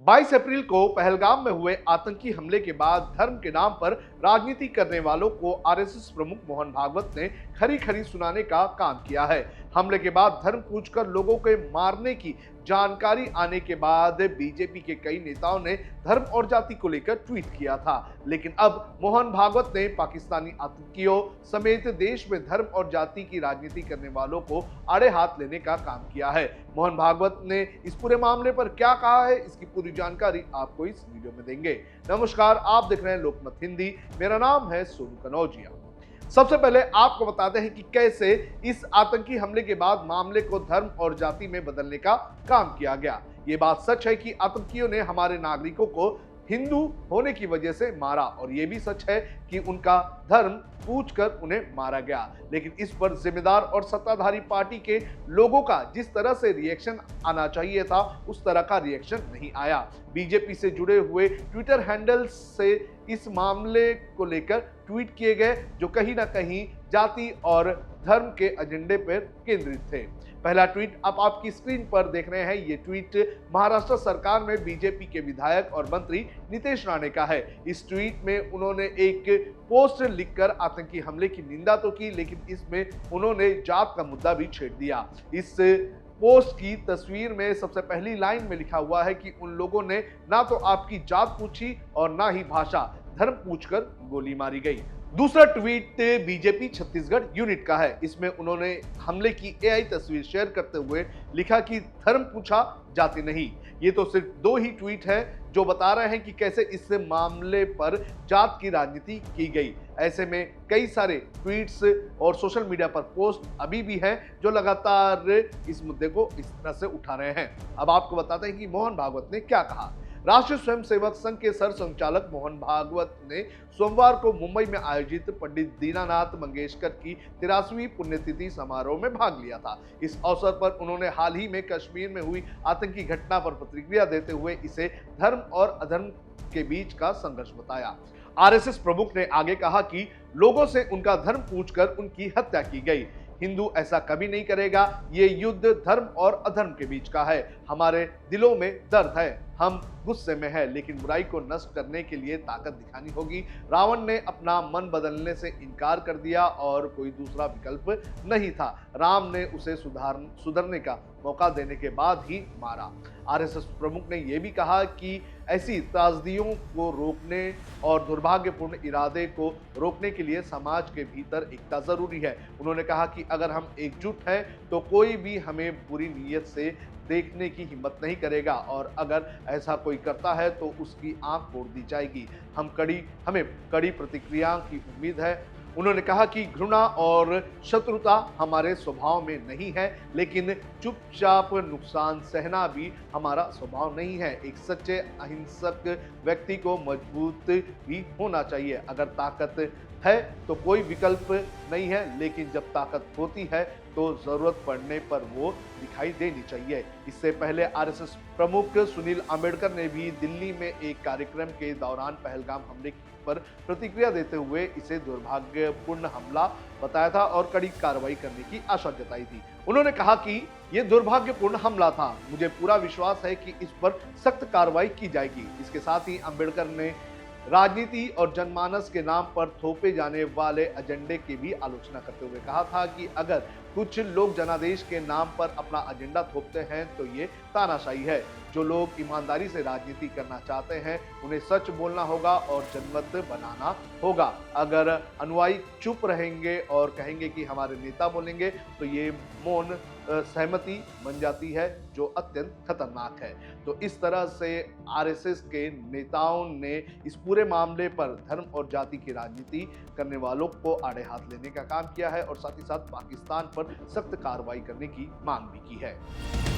22 अप्रैल को पहलगाम में हुए आतंकी हमले के बाद धर्म के नाम पर राजनीति करने वालों को आरएसएस प्रमुख मोहन भागवत ने खरी खरी सुनाने का काम किया है। हमले के बाद धर्म पूछकर लोगों के मारने की जानकारी आने के बाद बीजेपी के कई नेताओं ने धर्म और जाति को लेकर ट्वीट किया था, लेकिन अब मोहन भागवत ने पाकिस्तानी आतंकियों समेत देश में धर्म और जाति की राजनीति करने वालों को आड़े हाथ लेने का काम किया है। मोहन भागवत ने इस पूरे मामले पर क्या कहा है, इसकी पूरी जानकारी आपको इस वीडियो में देंगे। नमस्कार, आप देख रहे हैं लोकमत हिंदी। मेरा नाम है सोनू कनौजिया। सबसे पहले आपको बताते हैं कि कैसे इस आतंकी हमले के बाद मामले को धर्म और जाति में बदलने का काम किया गया। ये बात सच है कि आतंकियों ने हमारे नागरिकों को हिंदू होने की वजह से मारा, और ये भी सच है कि उनका धर्म पूछकर उन्हें मारा गया, लेकिन इस पर जिम्मेदार और सत्ताधारी पार्टी के लोगों का जिस तरह से रिएक्शन आना चाहिए था उस तरह का रिएक्शन नहीं आया। बीजेपी से जुड़े हुए ट्विटर हैंडल्स से इस मामले को लेकर ट्वीट किए गए जो कहीं ना कहीं जाति और धर्म के एजेंडे पर केंद्रित थे। पहला ट्वीट आप आपकी स्क्रीन पर देख रहे हैं। ये ट्वीट महाराष्ट्र सरकार में बीजेपी के विधायक और मंत्री नितेश राणे का है। इस ट्वीट में उन्होंने एक पोस्ट लिखकर आतंकी हमले की निंदा तो की, लेकिन इसमें उन्होंने जात का मुद्दा भी छेड़ दिया। इस पोस्ट की तस्वीर में सबसे पहली लाइन में लिखा हुआ है कि उन लोगों ने ना तो आपकी जात पूछी और ना ही भाषा, धर्म पूछकर गोली मारी गई। दूसरा ट्वीट बीजेपी छत्तीसगढ़ यूनिट का है। इसमें उन्होंने हमले की एआई तस्वीर शेयर करते हुए लिखा कि धर्म पूछा, जाति नहीं। ये तो सिर्फ दो ही ट्वीट है जो बता रहे हैं कि कैसे इस मामले पर जात की राजनीति की गई। ऐसे में कई सारे ट्वीट्स और सोशल मीडिया पर पोस्ट अभी भी हैं जो लगातार इस मुद्दे को इस तरह से उठा रहे हैं। अब आपको बताते हैं कि मोहन भागवत ने क्या कहा। राष्ट्रीय स्वयंसेवक संघ के सर संचालक मोहन भागवत ने सोमवार को मुंबई में आयोजित पंडित दीनानाथ मंगेशकर की 83वीं पुण्यतिथि समारोह में भाग लिया था। इस अवसर पर उन्होंने हाल ही में कश्मीर में हुई आतंकी घटना पर प्रतिक्रिया देते हुए इसे धर्म और अधर्म के बीच का संघर्ष बताया। आरएसएस प्रमुख ने आगे कहा कि लोगों से उनका धर्म पूछकर उनकी हत्या की गई। हिंदू ऐसा कभी नहीं करेगा। ये युद्ध धर्म और अधर्म के बीच का है। हमारे दिलों में दर्द है, हम गुस्से में हैं, लेकिन बुराई को नष्ट करने के लिए ताकत दिखानी होगी। रावण ने अपना मन बदलने से इनकार कर दिया और कोई दूसरा विकल्प नहीं था। राम ने उसे सुधरने का मौका देने के बाद ही मारा। आरएसएस प्रमुख ने यह भी कहा कि ऐसी त्रासदियों को रोकने और दुर्भाग्यपूर्ण इरादे को रोकने के लिए समाज के भीतर एकता जरूरी है। उन्होंने कहा कि अगर हम एकजुट हैं तो कोई भी हमें बुरी नीयत से देखने की हिम्मत नहीं करेगा, और अगर ऐसा कोई करता है तो उसकी आंख फोड़ दी जाएगी। हमें कड़ी प्रतिक्रिया की उम्मीद है। उन्होंने कहा कि घृणा और शत्रुता हमारे स्वभाव में नहीं है, लेकिन चुपचाप नुकसान सहना भी हमारा स्वभाव नहीं है। एक सच्चे अहिंसक व्यक्ति को मजबूत भी होना चाहिए। अगर ताकत है तो कोई विकल्प नहीं है, लेकिन जब ताकत होती है तो जरूरत पड़ने पर वो दिखाई देनी चाहिए। इससे पहले आरएसएस प्रमुख सुनील अंबेडकर ने भी दिल्ली में एक कार्यक्रम के दौरान पहलगाम हमले पर प्रतिक्रिया देते हुए इसे दुर्भाग्यपूर्ण हमला बताया था और कड़ी कार्रवाई करने की आशा जताई थी। उन्होंने कहा कि यह दुर्भाग्यपूर्ण हमला था। मुझे पूरा विश्वास है कि इस पर सख्त कार्रवाई की जाएगी। इसके साथ ही अंबेडकर ने राजनीति और जनमानस के नाम पर थोपे जाने वाले एजेंडे की भी आलोचना करते हुए कहा था कि अगर कुछ लोग जनादेश के नाम पर अपना एजेंडा थोपते हैं तो ये तानाशाही है। जो लोग ईमानदारी से राजनीति करना चाहते हैं उन्हें सच बोलना होगा और जनमत बनाना होगा। अगर अनुयायी चुप रहेंगे और कहेंगे कि हमारे नेता बोलेंगे तो ये मौन सहमति बन जाती है, जो अत्यंत खतरनाक है। तो इस तरह से आरएसएस के नेताओं ने इस पूरे मामले पर धर्म और जाति की राजनीति करने वालों को आड़े हाथ लेने का काम किया है और साथ ही साथ पाकिस्तान पर सख्त कार्रवाई करने की मांग भी की है।